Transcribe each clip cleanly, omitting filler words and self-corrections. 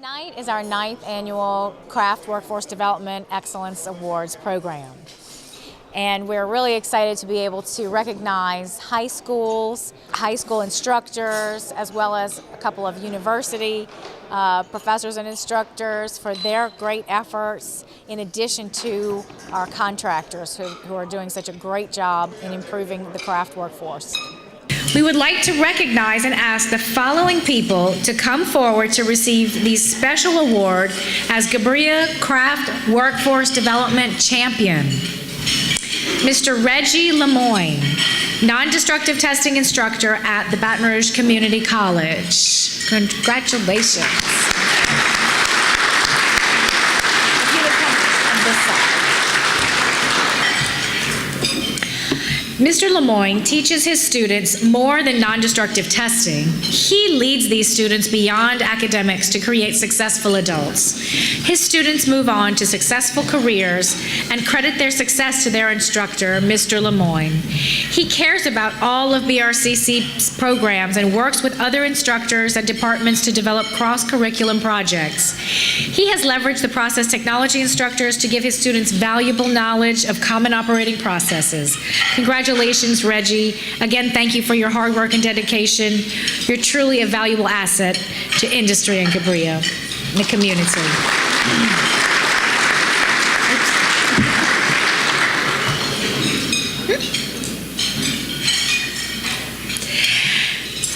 Tonight is our 9th annual Craft Workforce Development Excellence Awards program. And we're really excited to be able to recognize high school instructors, as well as a couple of university professors and instructors for their great efforts, in addition to our contractors who are doing such a great job in improving the craft workforce. We would like to recognize and ask the following people to come forward to receive the special award as GBRIA Craft Workforce Development Champion. Mr. Reggie Lemoyne, non-destructive testing instructor at the Baton Rouge Community College. Congratulations. If you would come on this side. Mr. Lemoyne teaches his students more than non-destructive testing. He leads these students beyond academics to create successful adults. His students move on to successful careers and credit their success to their instructor, Mr. Lemoyne. He cares about all of BRCC's programs and works with other instructors and departments to develop cross-curriculum projects. He has leveraged the process technology instructors to give his students valuable knowledge of common operating processes. Congratulations, Reggie. Again, thank you for your hard work and dedication. You're truly a valuable asset to industry and GBRIA and the community.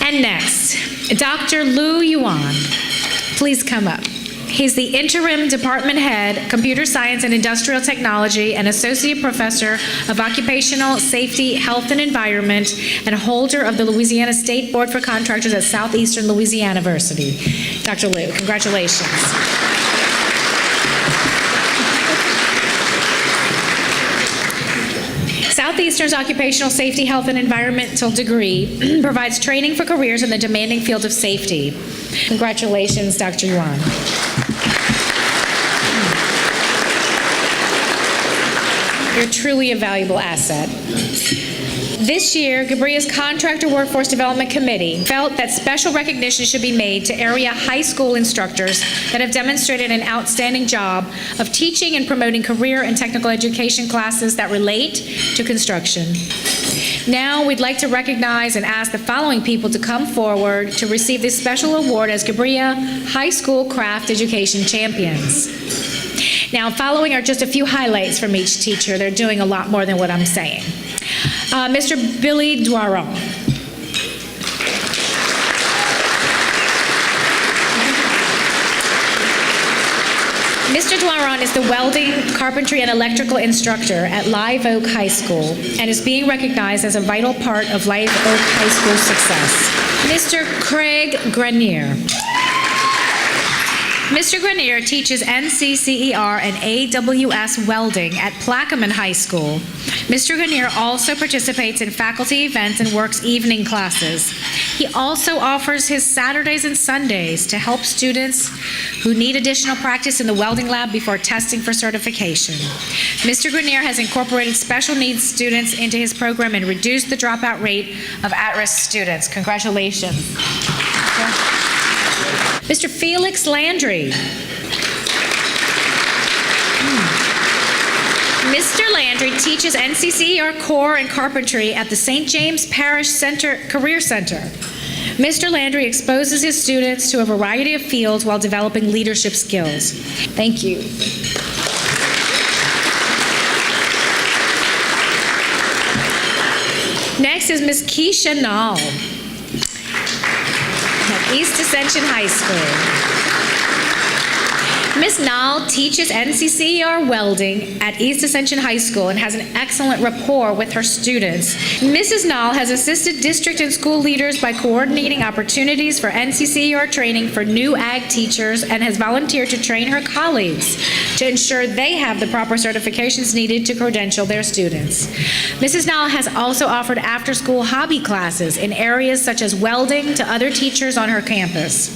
And next, Dr. Lu Yuan. Please come up. He's the interim department head, computer science and industrial technology, and associate professor of occupational safety, health and environment, and holder of the Louisiana State Board for Contractors at Southeastern Louisiana University. Dr. Lu, congratulations. Southeastern's occupational safety, health, and environmental degree provides training for careers in the demanding field of safety. Congratulations, Dr. Yuan. You're truly a valuable asset. This year, GBRIA's Contractor Workforce Development Committee felt that special recognition should be made to area high school instructors that have demonstrated an outstanding job of teaching and promoting career and technical education classes that relate to construction. Now, we'd like to recognize and ask the following people to come forward to receive this special award as GBRIA High School Craft Education Champions. Now, following are just a few highlights from each teacher. They're doing a lot more than what I'm saying. Mr. Billy Dwaron. Mr. Dwaron is the welding, carpentry, and electrical instructor at Live Oak High School and is being recognized as a vital part of Live Oak High School's success. Mr. Craig Grenier. Mr. Grenier teaches NCCER and AWS welding at Plaquemine High School. Mr. Grenier also participates in faculty events and works evening classes. He also offers his Saturdays and Sundays to help students who need additional practice in the welding lab before testing for certification. Mr. Grenier has incorporated special needs students into his program and reduced the dropout rate of at-risk students. Congratulations. Mr. Felix Landry. Mr. Landry teaches NCCER core and carpentry at the St. James Parish Career Center. Mr. Landry exposes his students to a variety of fields while developing leadership skills. Thank you. Next is Ms. Keisha Nall at East Ascension High School. Ms. Nall teaches NCCER welding at East Ascension High School and has an excellent rapport with her students. Mrs. Nall has assisted district and school leaders by coordinating opportunities for NCCER training for new ag teachers and has volunteered to train her colleagues to ensure they have the proper certifications needed to credential their students. Mrs. Nall has also offered after-school hobby classes in areas such as welding to other teachers on her campus.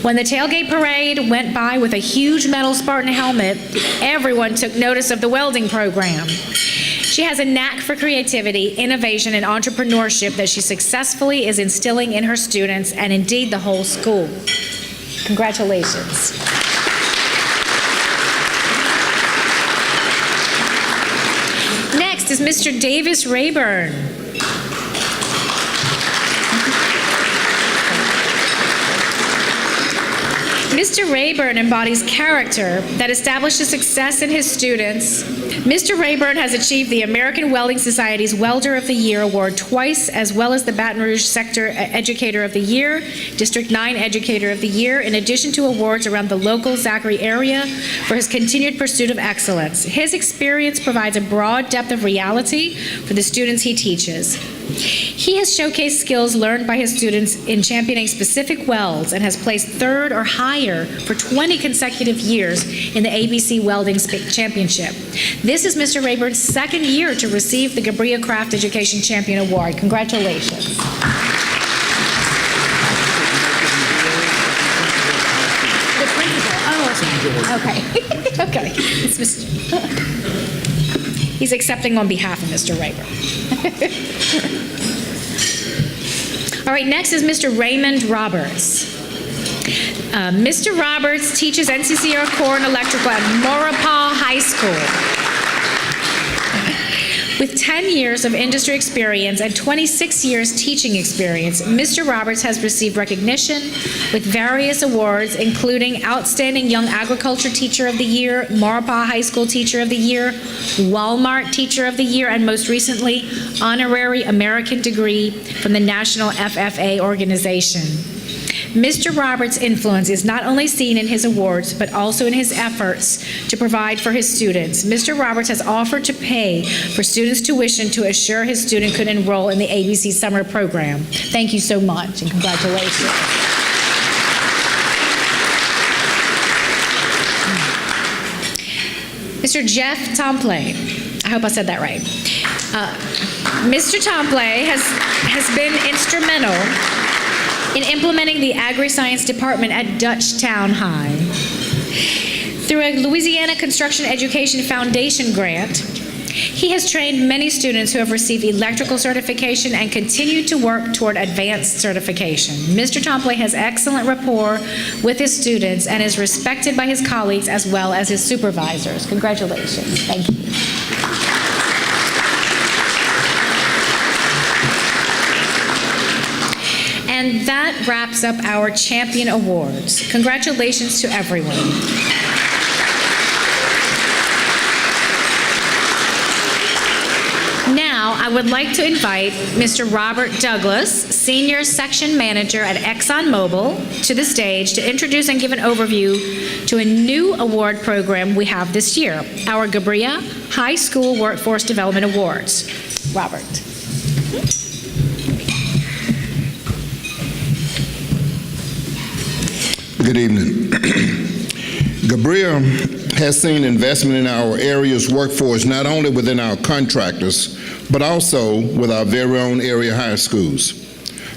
When the tailgate parade went by with a huge metal Spartan helmet, everyone took notice of the welding program. She has a knack for creativity, innovation, and entrepreneurship that she successfully is instilling in her students and indeed the whole school. Congratulations. Next is Mr. Davis Rayburn. Mr. Rayburn embodies character that establishes success in his students. Mr. Rayburn has achieved the American Welding Society's Welder of the Year award twice, as well as the Baton Rouge Sector Educator of the Year, District 9 Educator of the Year, in addition to awards around the local Zachary area for his continued pursuit of excellence. His experience provides a broad depth of reality for the students he teaches. He has showcased skills learned by his students in championing specific welds and has placed third or higher for 20 consecutive years in the ABC Welding Championship. This is Mr. Rayburn's second year to receive the GBRIA Craft Education Champion Award. Congratulations. The principal. Oh, okay. Okay. It's Mr. He's accepting on behalf of Mr. Rayburn. All right, next is Mr. Raymond Roberts. Mr. Roberts teaches NCCR Core and Electrical at Maurepas High School. With 10 years of industry experience and 26 years teaching experience, Mr. Roberts has received recognition with various awards, including Outstanding Young Agriculture Teacher of the Year, Maurepas High School Teacher of the Year, Walmart Teacher of the Year, and most recently, Honorary American Degree from the National FFA organization. Mr. Roberts' influence is not only seen in his awards, but also in his efforts to provide for his students. Mr. Roberts has offered to pay for students' tuition to assure his student could enroll in the ABC Summer Program. Thank you so much, and congratulations. Mr. Jeff Tomplay. I hope I said that right. Mr. Tomplay has been instrumental in implementing the Agri-Science Department at Dutchtown High. Through a Louisiana Construction Education Foundation grant, he has trained many students who have received electrical certification and continue to work toward advanced certification. Mr. Tomplay has excellent rapport with his students and is respected by his colleagues as well as his supervisors. Congratulations. Thank you. And that wraps up our Champion Awards. Congratulations to everyone. Now, I would like to invite Mr. Robert Douglas, Senior Section Manager at ExxonMobil, to the stage to introduce and give an overview to a new award program we have this year, our GBRIA High School Workforce Development Awards. Robert. Good evening. GBRIA has seen investment in our area's workforce not only within our contractors, but also with our very own area high schools.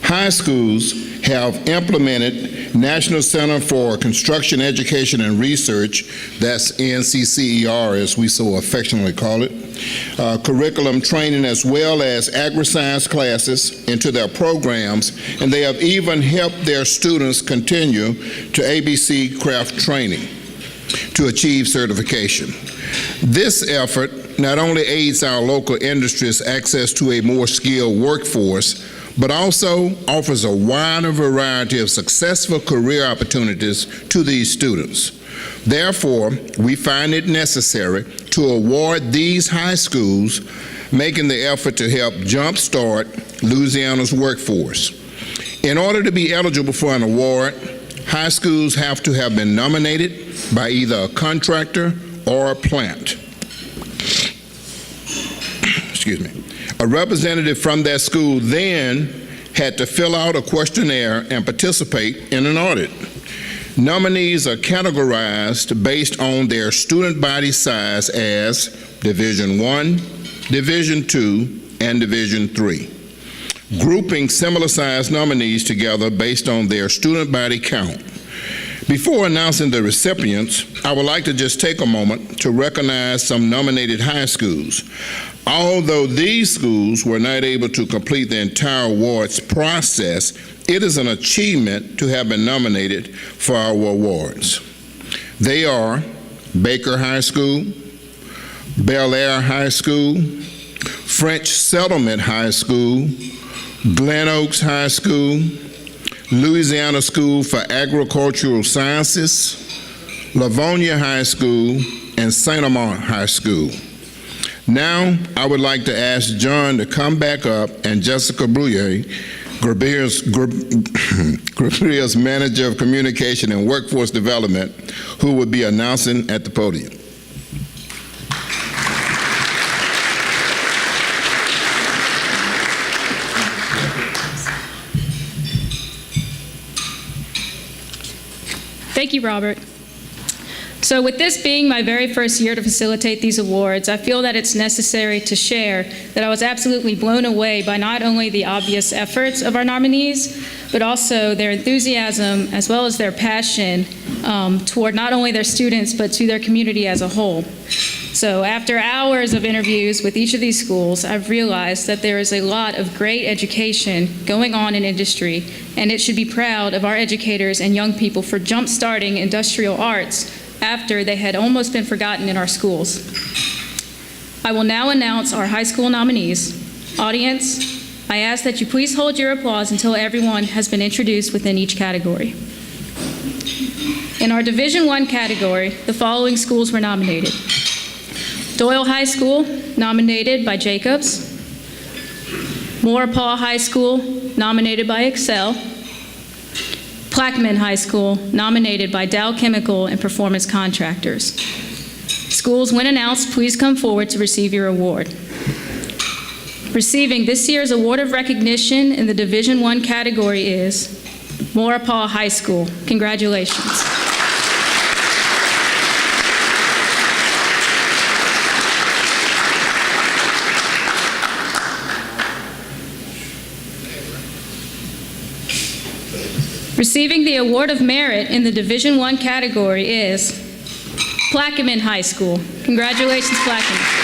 High schools have implemented National Center for Construction Education and Research, that's NCCER as we so affectionately call it, curriculum training as well as agri-science classes into their programs, and they have even helped their students continue to ABC craft training to achieve certification. This effort not only aids our local industries access to a more skilled workforce, but also offers a wider variety of successful career opportunities to these students. Therefore, we find it necessary to award these high schools, making the effort to help jumpstart Louisiana's workforce. In order to be eligible for an award, high schools have to have been nominated by either a contractor or a plant. Excuse me. A representative from that school then had to fill out a questionnaire and participate in an audit. Nominees are categorized based on their student body size as Division I, Division II, and Division III, grouping similar sized nominees together based on their student body count. Before announcing the recipients, I would like to just take a moment to recognize some nominated high schools. Although these schools were not able to complete the entire awards process, It is an achievement to have been nominated for our awards. They are Baker High School, Bel Air High School, French Settlement High School, Glen Oaks High School, Louisiana School for Agricultural Sciences, Livonia High School, and St. Amant High School. Now, I would like to ask John to come back up and Jessica GBRIA, GBRIA's Manager of Communication and Workforce Development, who will be announcing at the podium. Thank you, Robert. So with this being my very first year to facilitate these awards, I feel that it's necessary to share that I was absolutely blown away by not only the obvious efforts of our nominees, but also their enthusiasm as well as their passion toward not only their students, but to their community as a whole. So after hours of interviews with each of these schools, I've realized that there is a lot of great education going on in industry, and it should be proud of our educators and young people for jump-starting industrial arts after they had almost been forgotten in our schools. I will now announce our high school nominees. Audience, I ask that you please hold your applause until everyone has been introduced within each category. In our Division I category, the following schools were nominated. Doyle High School, nominated by Jacobs. Maurepas High School, nominated by Excel. Plaquemine High School, nominated by Dow Chemical and Performance Contractors. Schools, when announced, please come forward to receive your award. Receiving this year's Award of Recognition in the Division I category is Maurepas High School. Congratulations. Receiving the Award of Merit in the Division I category is Plaquemine High School. Congratulations, Plaquemine.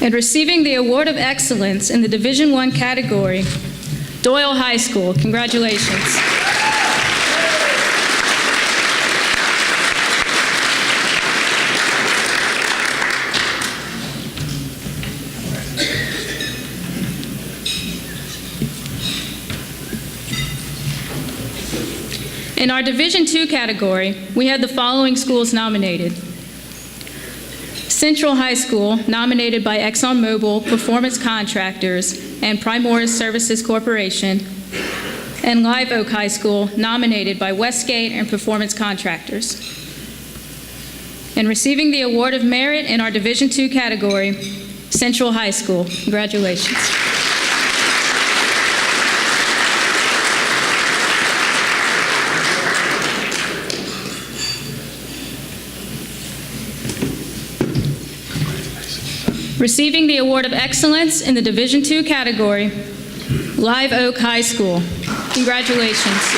And receiving the Award of Excellence in the Division I category, Doyle High School. Congratulations. In our Division II category, we had the following schools nominated. Central High School, nominated by ExxonMobil Performance Contractors and Primoris Services Corporation, and Live Oak High School, nominated by Westgate and Performance Contractors. And receiving the Award of Merit in our Division II category, Central High School. Congratulations. Receiving the Award of Excellence in the Division II category, Live Oak High School. Congratulations.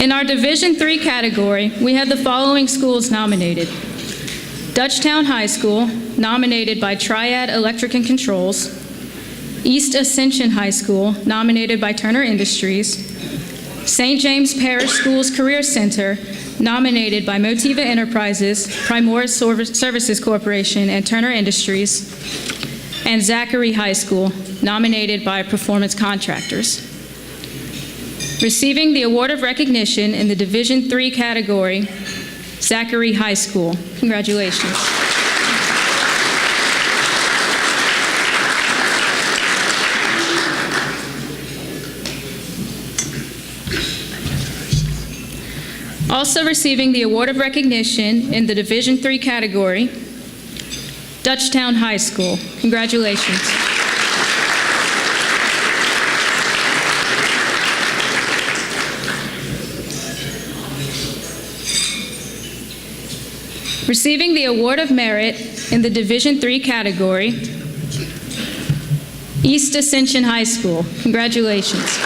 In our Division III category, we had the following schools nominated. Dutchtown High School, nominated by Triad Electric and Controls. East Ascension High School, nominated by Turner Industries. St. James Parish Schools Career Center, nominated by Motiva Enterprises, Primoris Services Corporation, and Turner Industries. And Zachary High School, nominated by Performance Contractors. Receiving the Award of Recognition in the Division III category, Zachary High School. Congratulations. Also receiving the Award of Recognition in the Division III category, Dutchtown High School. Congratulations. Receiving the Award of Merit in the Division III category, East Ascension High School. Congratulations.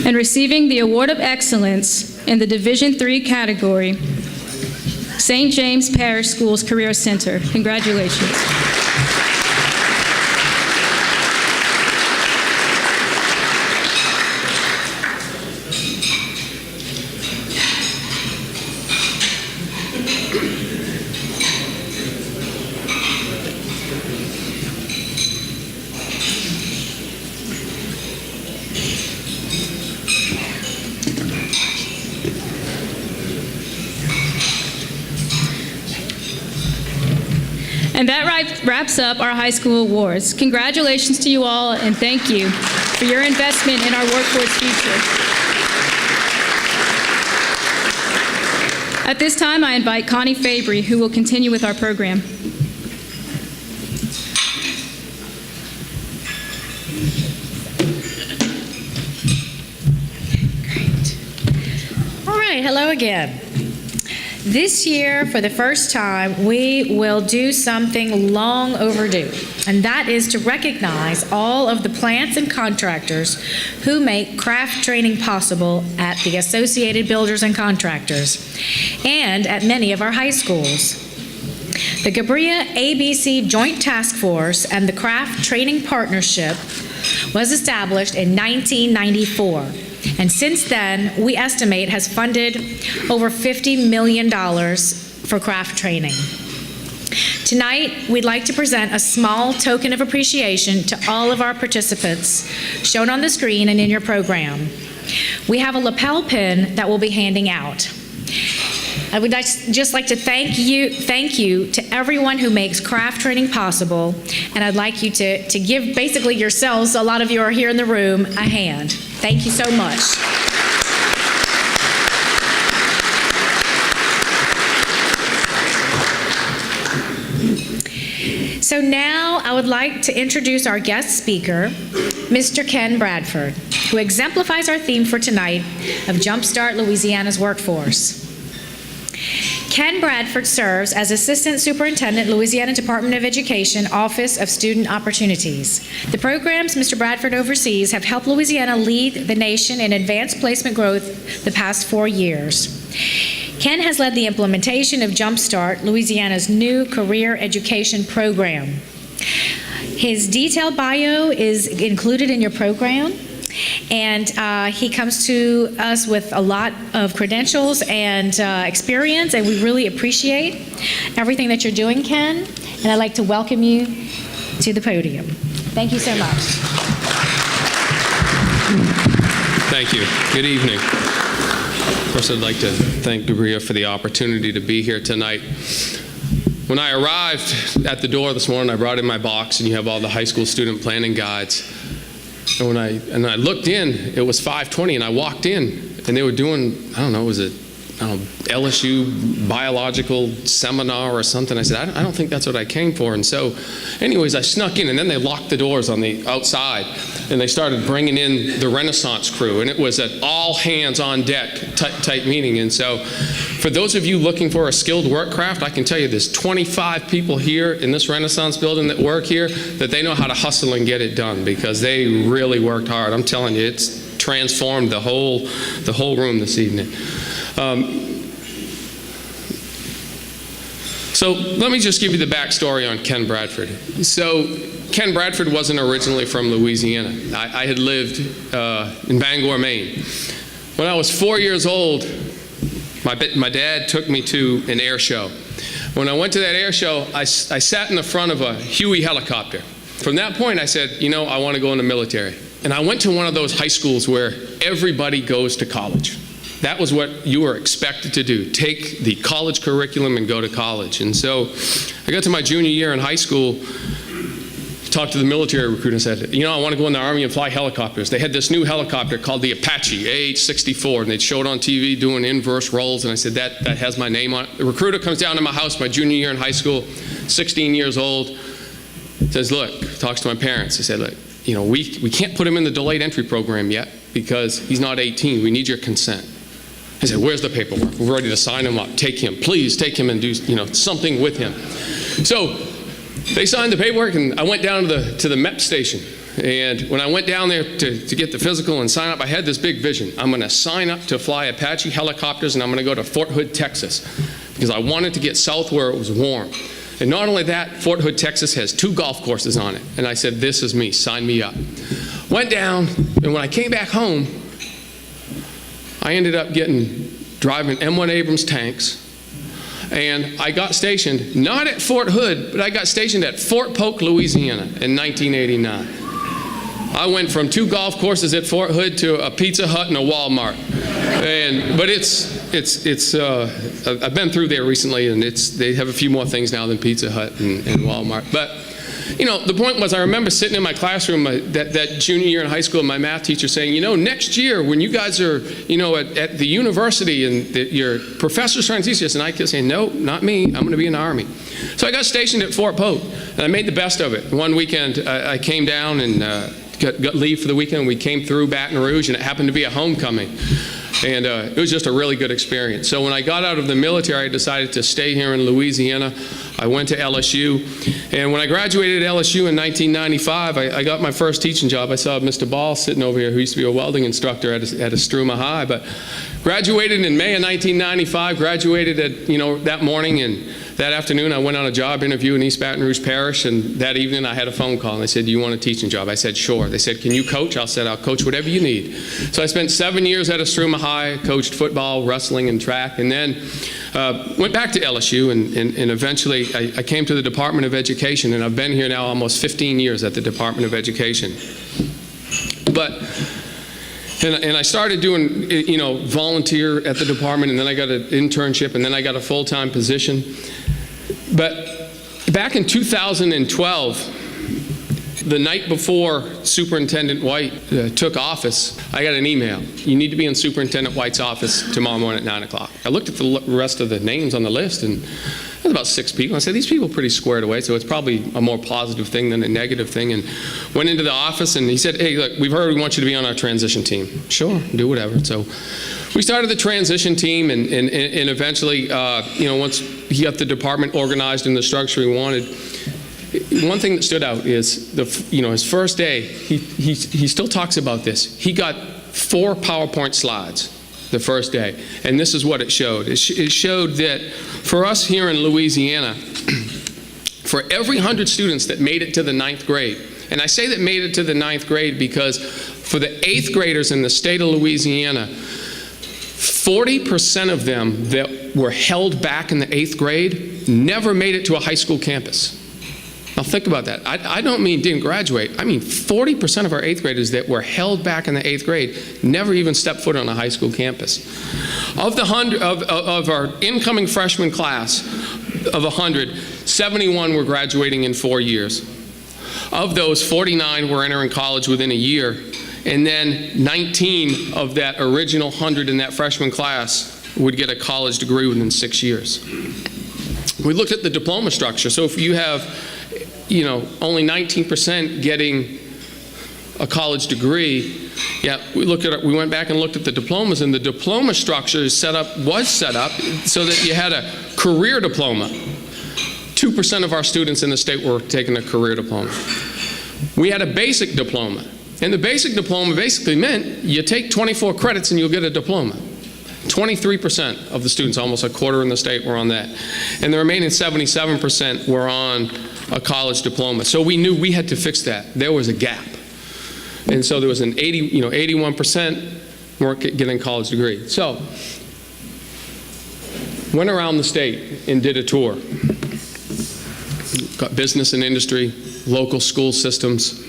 And receiving the Award of Excellence in the Division III category, St. James Parish Schools Career Center. Congratulations. And that wraps up our high school awards. Congratulations to you all, and thank you for your investment in our workforce future. At this time, I invite Connie Fabry, who will continue with our program. All right, hello again. This year, for the first time, we will do something long overdue, and that is to recognize all of the plants and contractors who make craft training possible at the Associated Builders and Contractors and at many of our high schools. The GBRIA ABC Joint Task Force and the Craft Training Partnership was established in 1994. And since then, we estimate has funded over $50 million for craft training. Tonight, we'd like to present a small token of appreciation to all of our participants, shown on the screen and in your program. We have a lapel pin that we'll be handing out. I would just like to thank you to everyone who makes craft training possible, and I'd like you to give basically yourselves, a lot of you are here in the room, a hand. Thank you so much. So now I would like to introduce our guest speaker, Mr. Ken Bradford, who exemplifies our theme for tonight of Jumpstart Louisiana's Workforce. Ken Bradford serves as Assistant Superintendent, Louisiana Department of Education, Office of Student Opportunities. The programs Mr. Bradford oversees have helped Louisiana lead the nation in advanced placement growth the past 4 years. Ken has led the implementation of Jumpstart, Louisiana's new career education program. His detailed bio is included in your program. And he comes to us with a lot of credentials and experience, and we really appreciate everything that you're doing, Ken. And I'd like to welcome you to the podium. Thank you so much. Thank you. Good evening. Of course, I'd like to thank GBRIA for the opportunity to be here tonight. When I arrived at the door this morning, I brought in my box, and you have all the high school student planning guides. And when I looked in, it was 5:20, and I walked in, and they were doing, I don't know, was it LSU biological seminar or something? I said, I don't think that's what I came for. And so, anyways, I snuck in, and then they locked the doors on the outside, and they started bringing in the Renaissance crew, and it was an all hands on deck type meeting. And so, for those of you looking for a skilled work craft, I can tell you there's 25 people here in this Renaissance building that work here that they know how to hustle and get it done, because they really worked hard. I'm telling you, it's transformed the whole room this evening. So let me just give you the backstory on Ken Bradford. So Ken Bradford wasn't originally from Louisiana. I had lived in Bangor, Maine. When I was 4 years old, my dad took me to an air show. When I went to that air show, I sat in the front of a Huey helicopter. From that point, I said, you know, I want to go in the military. And I went to one of those high schools where everybody goes to college. That was what you were expected to do, take the college curriculum and go to college. And so I got to my junior year in high school, talked to the military recruiter and said, you know, I want to go in the Army and fly helicopters. They had this new helicopter called the Apache, AH-64, and they'd show it on TV doing inverse rolls, and I said, that has my name on it. The recruiter comes down to my house my junior year in high school, 16 years old, says, look, talks to my parents. He said, look, we can't put him in the delayed entry program yet because he's not 18. We need your consent. I said, where's the paperwork? We're ready to sign him up. Take him. Please take him and do something with him. So they signed the paperwork, and I went down to the MEP station. And when I went down there to get the physical and sign up, I had this big vision. I'm going to sign up to fly Apache helicopters, and I'm going to go to Fort Hood, Texas, because I wanted to get south where it was warm. And not only that, Fort Hood, Texas has 2 golf courses on it. And I said, this is me, sign me up. Went down, and when I came back home, I ended up driving M1 Abrams tanks, and I got stationed, not at Fort Hood, but I got stationed at Fort Polk, Louisiana in 1989. I went from 2 golf courses at Fort Hood to a Pizza Hut and a Walmart. But I've been through there recently, and they have a few more things now than Pizza Hut and Walmart. But, the point was, I remember sitting in my classroom that junior year in high school, my math teacher saying, next year when you guys are, at the university and your professor's trying to teach this, and I kept saying, no, not me, I'm going to be in the Army. So I got stationed at Fort Polk, and I made the best of it. One weekend, I came down and got leave for the weekend. We came through Baton Rouge, and it happened to be a homecoming. And it was just a really good experience. So when I got out of the military, I decided to stay here in Louisiana. I went to LSU. And when I graduated at LSU in 1995, I got my first teaching job. I saw Mr. Ball sitting over here, who used to be a welding instructor at Estruma High. But graduated in May of 1995, graduated that morning, and that afternoon I went on a job interview in East Baton Rouge Parish, and that evening I had a phone call, and they said, do you want a teaching job? I said, sure. They said, can you coach? I said, I'll coach whatever you need. So I spent 7 years at Estruma High, coached football, wrestling, and track, and then went back to LSU, and eventually I came to the Department of Education, and I've been here now almost 15 years at the Department of Education. And I started doing, volunteer at the department, and then I got an internship, and then I got a full-time position. But back in 2012, the night before Superintendent White took office, I got an email. You need to be in Superintendent White's office tomorrow morning at 9 o'clock. I looked at the rest of the names on the list, and there was about 6 people. I said, these people are pretty squared away, so it's probably a more positive thing than a negative thing. And went into the office, and he said, hey, look, we've heard we want you to be on our transition team. Sure, do whatever. So we started the transition team, and eventually, once he got the department organized in the structure he wanted, one thing that stood out is his first day. He still talks about this. He got 4 PowerPoint slides the first day, and this is what it showed. It showed that for us here in Louisiana, for every 100 students that made it to the 9th grade, and I say that made it to the 9th grade because for the 8th graders in the state of Louisiana, 40% of them that were held back in the 8th grade never made it to a high school campus. Now think about that. I don't mean didn't graduate. I mean 40% of our 8th graders that were held back in the 8th grade never even stepped foot on a high school campus. Of our incoming freshman class of 100, 71 were graduating in 4 years. Of those, 49 were entering college within a year, and then 19 of that original 100 in that freshman class would get a college degree within 6 years. We looked at the diploma structure. So if you have only 19% getting a college degree, we went back and looked at the diplomas, and the diploma structure was set up so that you had a career diploma. 2% of our students in the state were taking a career diploma. We had a basic diploma, and the basic diploma basically meant you take 24 credits and you'll get a diploma. 23% of the students, almost a quarter in the state, were on that. And the remaining 77% were on a college diploma. So we knew we had to fix that. There was a gap. And so there was an 81% weren't getting a college degree. So went around the state and did a tour. Got business and industry, local school systems,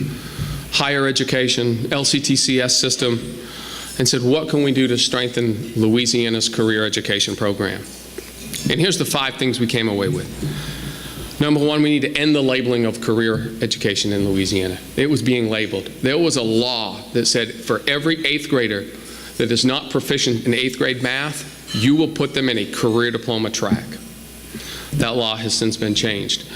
higher education, LCTCS system, and said, what can we do to strengthen Louisiana's career education program? And here's the 5 things we came away with. Number 1, we need to end the labeling of career education in Louisiana. It was being labeled. There was a law that said for every 8th grader that is not proficient in 8th grade math, you will put them in a career diploma track. That law has since been changed.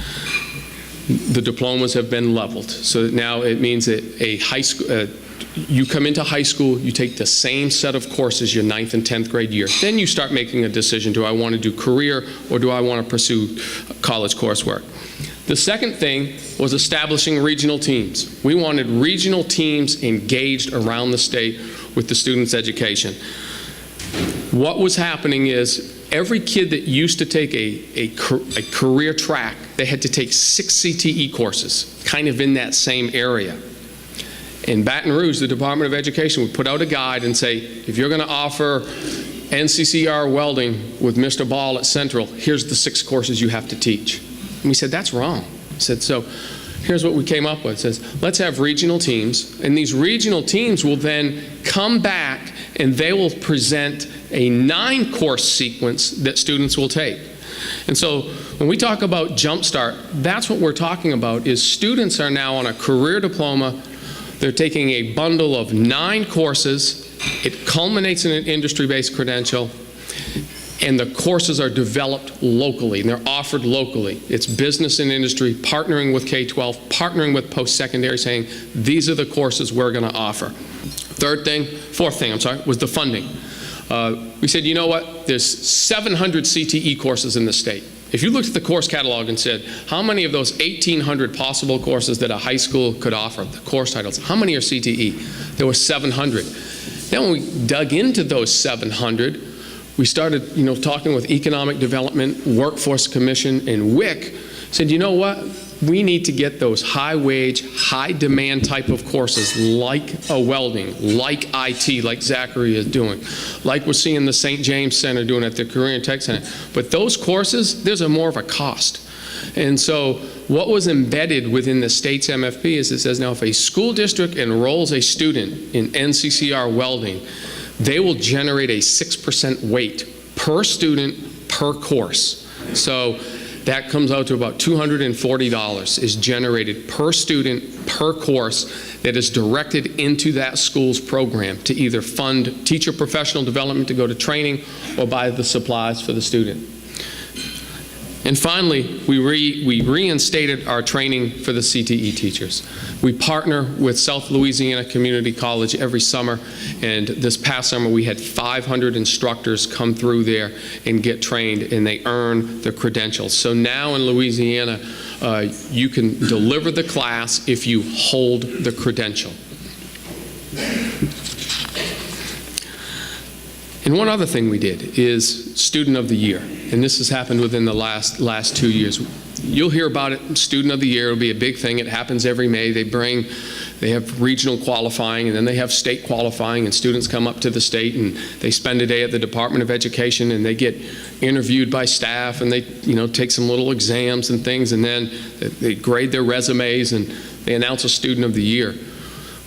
The diplomas have been leveled. So now it means that a high school, you come into high school, you take the same set of courses your 9th and 10th grade year. Then you start making a decision, do I want to do career or do I want to pursue college coursework? The second thing was establishing regional teams. We wanted regional teams engaged around the state with the students' education. What was happening is every kid that used to take a career track, they had to take 6 CTE courses, kind of in that same area. In Baton Rouge, the Department of Education would put out a guide and say, if you're going to offer NCCR welding with Mr. Ball at Central, here's the 6 courses you have to teach. And we said, that's wrong. I said, so here's what we came up with. It says, let's have regional teams, and these regional teams will then come back and they will present a 9-course sequence that students will take. And so when we talk about Jumpstart, that's what we're talking about, is students are now on a career diploma. They're taking a bundle of 9 courses. It culminates in an industry-based credential, and the courses are developed locally, and they're offered locally. It's business and industry, partnering with K-12, partnering with post-secondary, saying, these are the courses we're going to offer. Fourth thing, was the funding. We said, you know what, there's 700 CTE courses in the state. If you looked at the course catalog and said, how many of those 1,800 possible courses that a high school could offer, the course titles, how many are CTE? There were 700. Then when we dug into those 700, we started, talking with Economic Development, Workforce Commission, and WIC, said, you know what? We need to get those high-wage, high-demand type of courses like welding, like IT, like Zachary is doing, like we're seeing the St. James Center doing at the Career and Tech Center. But those courses, there's more of a cost. And so what was embedded within the state's MFP is it says, now if a school district enrolls a student in NCCR welding, they will generate a 6% weight per student per course. So that comes out to about $240 is generated per student per course that is directed into that school's program to either fund teacher professional development to go to training or buy the supplies for the student. And finally, we reinstated our training for the CTE teachers. We partner with South Louisiana Community College every summer, and this past summer we had 500 instructors come through there and get trained, and they earn the credentials. So now in Louisiana, you can deliver the class if you hold the credential. And one other thing we did is Student of the Year, and this has happened within the last 2 years. You'll hear about it, Student of the Year. It'll be a big thing. It happens every May. They have regional qualifying, and then they have state qualifying, and students come up to the state and they spend a day at the Department of Education, and they get interviewed by staff, and they take some little exams and things, and then they grade their resumes and they announce a Student of the Year.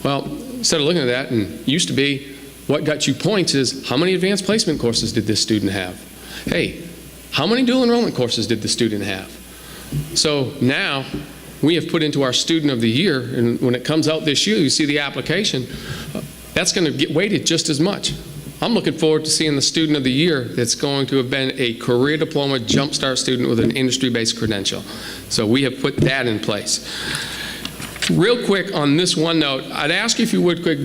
Well, instead of looking at that, and it used to be, what got you points is, how many advanced placement courses did this student have? Hey, how many dual enrollment courses did the student have? So now we have put into our Student of the Year, and when it comes out this year, you see the application, that's going to get weighted just as much. I'm looking forward to seeing the Student of the Year that's going to have been a career diploma Jumpstart student with an industry-based credential. So we have put that in place. Real quick on this one note, I'd ask you if you would quick,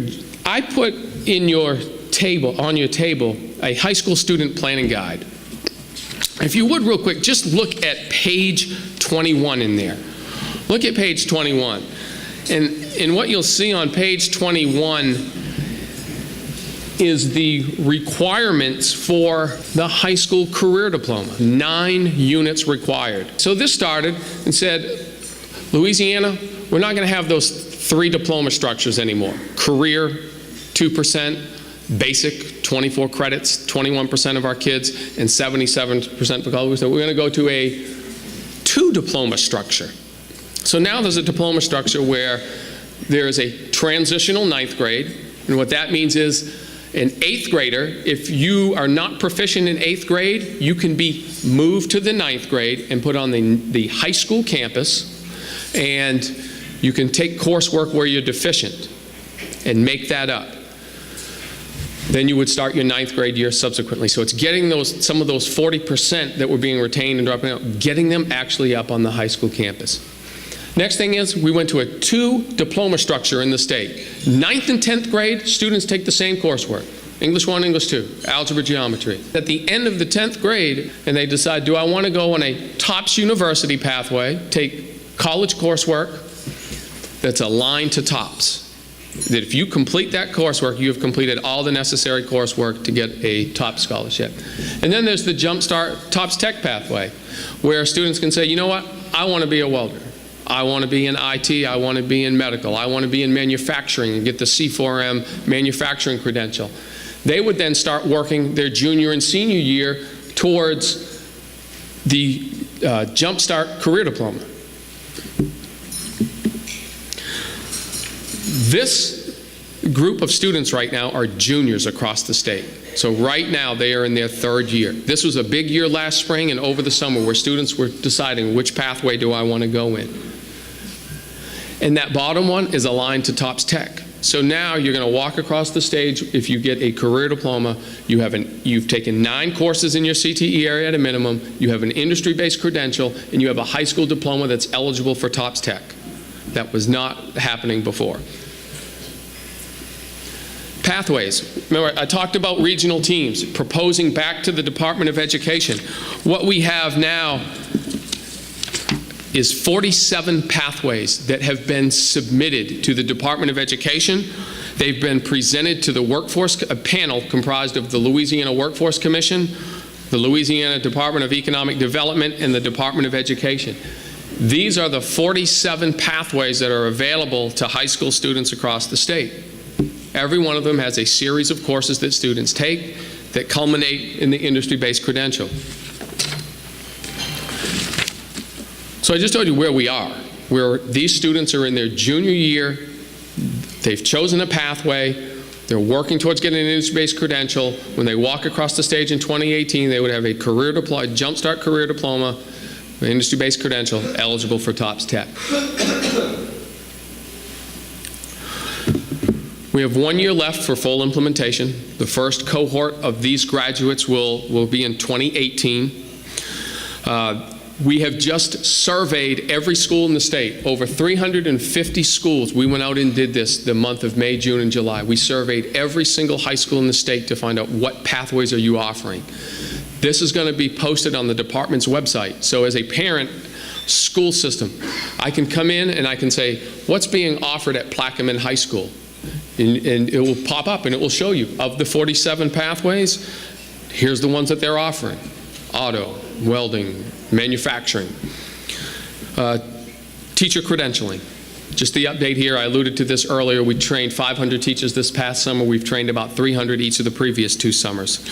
I put in your table, on your table, a high school student planning guide. If you would real quick, just look at page 21 in there. Look at page 21. And what you'll see on page 21 is the requirements for the high school career diploma. 9 units required. So this started and said, Louisiana, we're not going to have those 3 diploma structures anymore. Career, 2%, basic, 24 credits, 21% of our kids, and 77% for college. So we're going to go to a 2 diploma structure. So now there's a diploma structure where there is a transitional 9th grade, and what that means is an 8th grader, if you are not proficient in 8th grade, you can be moved to the 9th grade and put on the high school campus, and you can take coursework where you're deficient and make that up. Then you would start your 9th grade year subsequently. So it's getting some of those 40% that were being retained and dropping out, getting them actually up on the high school campus. Next thing is we went to a 2 diploma structure in the state. 9th and 10th grade, students take the same coursework. English 1, English 2, algebra, geometry. At the end of the 10th grade, and they decide, do I want to go on a TOPS university pathway, take college coursework that's aligned to TOPS? That if you complete that coursework, you have completed all the necessary coursework to get a TOPS scholarship. And then there's the Jumpstart TOPS Tech pathway, where students can say, you know what, I want to be a welder. I want to be in IT, I want to be in medical, I want to be in manufacturing and get the C4M manufacturing credential. They would then start working their junior and senior year towards the Jumpstart Career Diploma. This group of students right now are juniors across the state. So right now they are in their 3rd year. This was a big year last spring and over the summer where students were deciding which pathway do I want to go in. And that bottom one is aligned to TOPS Tech. So now you're going to walk across the stage. If you get a career diploma, you've taken 9 courses in your CTE area at a minimum, you have an industry-based credential, and you have a high school diploma that's eligible for TOPS Tech. That was not happening before. Pathways. Remember, I talked about regional teams, proposing back to the Department of Education. What we have now is 47 pathways that have been submitted to the Department of Education. They've been presented to the workforce panel comprised of the Louisiana Workforce Commission, the Louisiana Department of Economic Development, and the Department of Education. These are the 47 pathways that are available to high school students across the state. Every one of them has a series of courses that students take that culminate in the industry-based credential. So I just told you where we are, where these students are in their junior year, they've chosen a pathway, they're working towards getting an industry-based credential. When they walk across the stage in 2018, they would have a career diploma, Jumpstart Career Diploma, an industry-based credential, eligible for TOPS Tech. We have 1 year left for full implementation. The first cohort of these graduates will be in 2018. We have just surveyed every school in the state, over 350 schools. We went out and did this the month of May, June, and July. We surveyed every single high school in the state to find out what pathways are you offering. This is going to be posted on the department's website. So as a parent, school system, I can come in and I can say, what's being offered at Plaquemine High School? And it will pop up and it will show you, of the 47 pathways, here's the ones that they're offering. Auto, welding, manufacturing. Teacher credentialing. Just the update here, I alluded to this earlier, we trained 500 teachers this past summer. We've trained about 300 each of the previous 2 summers.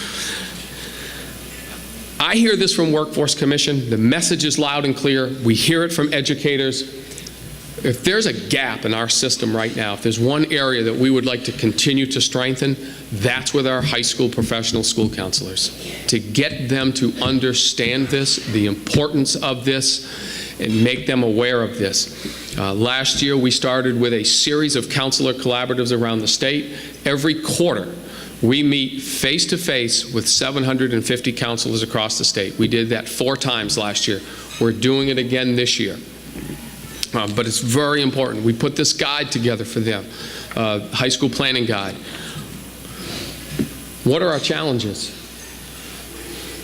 I hear this from Workforce Commission. The message is loud and clear. We hear it from educators. If there's a gap in our system right now, if there's one area that we would like to continue to strengthen, that's with our high school professional school counselors. To get them to understand this, the importance of this, and make them aware of this. Last year we started with a series of counselor collaboratives around the state. Every quarter we meet face-to-face with 750 counselors across the state. We did that 4 times last year. We're doing it again this year. But it's very important. We put this guide together for them, high school planning guide. What are our challenges?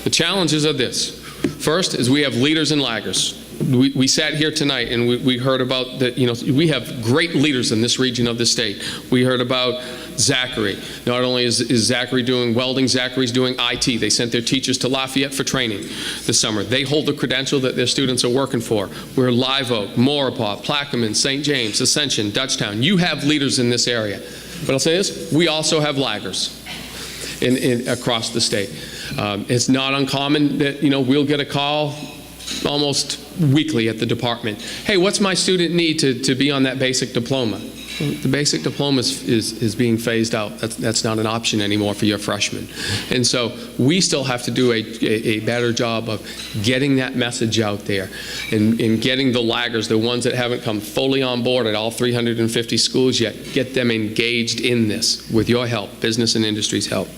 The challenges are this. First is we have leaders and laggers. We sat here tonight and we heard about that, we have great leaders in this region of the state. We heard about Zachary. Not only is Zachary doing welding, Zachary's doing IT. They sent their teachers to Lafayette for training this summer. They hold the credential that their students are working for. We're Live Oak, Maurepas, Plaquemine, St. James, Ascension, Dutchtown. You have leaders in this area. But I'll say this, we also have laggers across the state. It's not uncommon that, we'll get a call almost weekly at the department. Hey, what's my student need to be on that basic diploma? Well, the basic diploma is being phased out. That's not an option anymore for your freshmen. And so we still have to do a better job of getting that message out there and getting the laggers, the ones that haven't come fully on board at all 350 schools yet, get them engaged in this with your help, business and industry's help.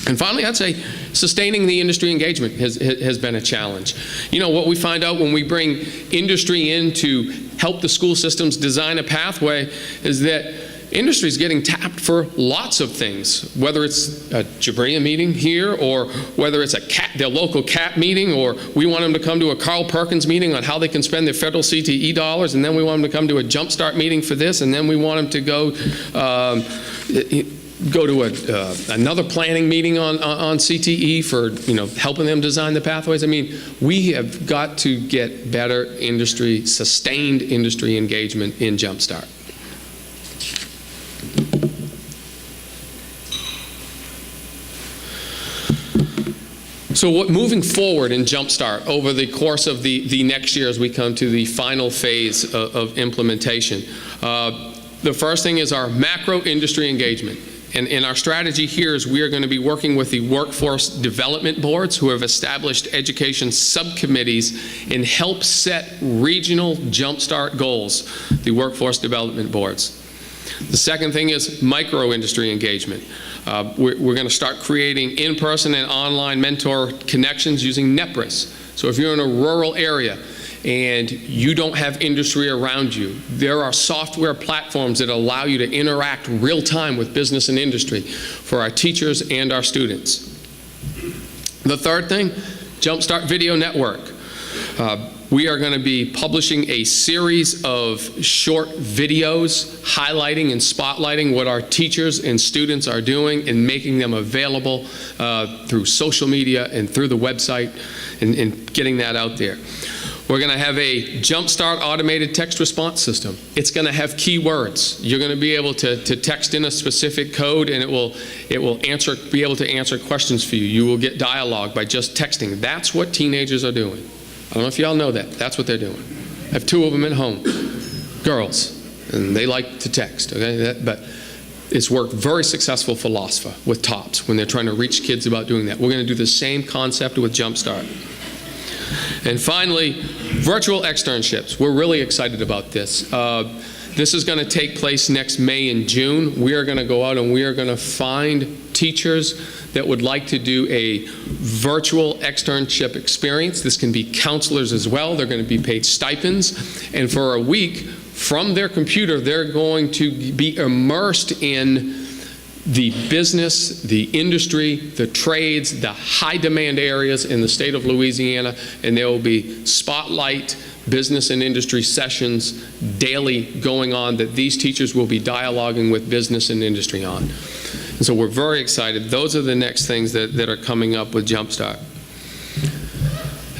And finally, I'd say sustaining the industry engagement has been a challenge. You know, what we find out when we bring industry in to help the school systems design a pathway is that industry is getting tapped for lots of things, whether it's a GBRIA meeting here, or whether it's their local CAP meeting, or we want them to come to a Carl Perkins meeting on how they can spend their federal CTE dollars, and then we want them to come to a Jumpstart meeting for this, and then we want them to go to another planning meeting on CTE for, you know, helping them design the pathways. I mean, we have got to get better industry, sustained industry engagement in Jumpstart. So moving forward in Jumpstart over the course of the next year as we come to the final phase of implementation, the first thing is our macro industry engagement. And our strategy here is we are going to be working with the workforce development boards who have established education subcommittees and help set regional Jumpstart goals, the workforce development boards. The second thing is micro industry engagement. We're going to start creating in-person and online mentor connections using NEPRIS. So if you're in a rural area and you don't have industry around you, there are software platforms that allow you to interact real time with business and industry for our teachers and our students. The third thing, Jumpstart Video Network. We are going to be publishing a series of short videos highlighting and spotlighting what our teachers and students are doing and making them available through social media and through the website and getting that out there. We're going to have a Jumpstart automated text response system. It's going to have keywords. You're going to be able to text in a specific code, and it will be able to answer questions for you. You will get dialogue by just texting. That's what teenagers are doing. I don't know if y'all know that. That's what they're doing. I have 2 of them at home, girls, and they like to text. Okay, but it's worked very successful for LOSFA with TOPS when they're trying to reach kids about doing that. We're going to do the same concept with Jumpstart. And finally, virtual externships. We're really excited about this. This is going to take place next May and June. We are going to go out and we are going to find teachers that would like to do a virtual externship experience. This can be counselors as well. They're going to be paid stipends. And for a week, from their computer, they're going to be immersed in the business, the industry, the trades, the high demand areas in the state of Louisiana, and there will be spotlight business and industry sessions daily going on that these teachers will be dialoguing with business and industry on. And so we're very excited. Those are the next things that are coming up with Jumpstart.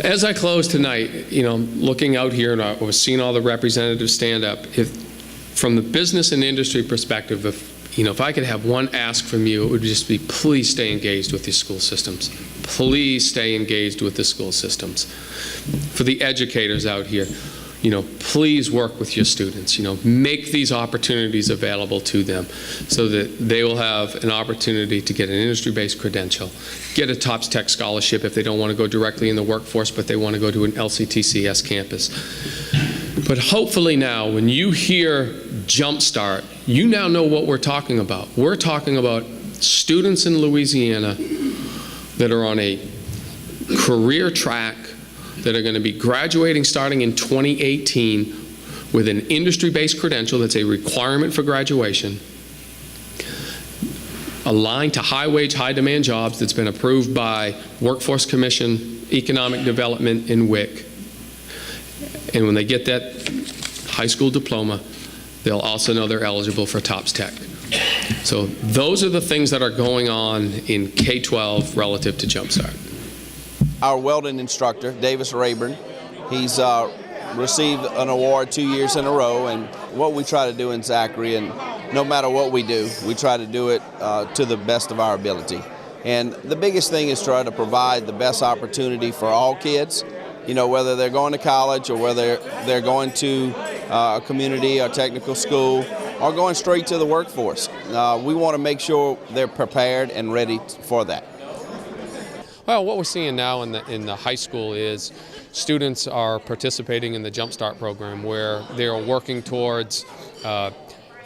As I close tonight, you know, looking out here and I was seeing all the representatives stand up, from the business and industry perspective, if I could have one ask from you, it would just be please stay engaged with these school systems. Please stay engaged with the school systems. For the educators out here, please work with your students. Make these opportunities available to them so that they will have an opportunity to get an industry-based credential, get a TOPS Tech scholarship if they don't want to go directly in the workforce, but they want to go to an LCTCS campus. But hopefully now, when you hear Jumpstart, you now know what we're talking about. We're talking about students in Louisiana that are on a career track that are going to be graduating starting in 2018 with an industry-based credential that's a requirement for graduation, aligned to high-wage, high-demand jobs that's been approved by Workforce Commission, Economic Development, and WIC. And when they get that high school diploma, they'll also know they're eligible for TOPS Tech. So those are the things that are going on in K-12 relative to Jumpstart. Our welding instructor, Davis Rayburn, he's received an award 2 years in a row, and what we try to do in Zachary, and no matter what we do, we try to do it to the best of our ability. And the biggest thing is try to provide the best opportunity for all kids, whether they're going to college or whether they're going to a community or technical school or going straight to the workforce. We want to make sure they're prepared and ready for that. Well, what we're seeing now in the high school is students are participating in the Jumpstart program where they're working towards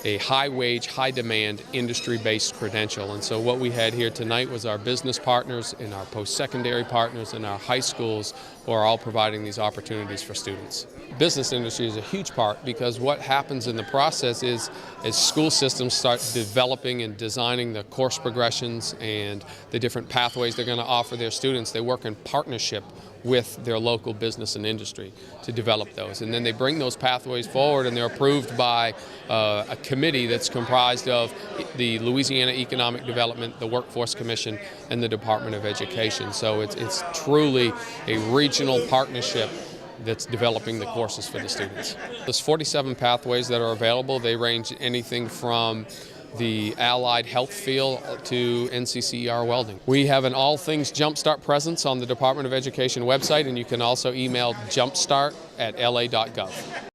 a high-wage, high-demand, industry-based credential. And so what we had here tonight was our business partners and our post-secondary partners and our high schools who are all providing these opportunities for students. Business industry is a huge part because what happens in the process is as school systems start developing and designing the course progressions and the different pathways they're going to offer their students, they work in partnership with their local business and industry to develop those. And then they bring those pathways forward and they're approved by a committee that's comprised of the Louisiana Economic Development, the Workforce Commission, and the Department of Education. So it's truly a regional partnership that's developing the courses for the students. There's 47 pathways that are available. They range anything from the allied health field to NCCER welding. We have an all things Jumpstart presence on the Department of Education website, and you can also email jumpstart@la.gov.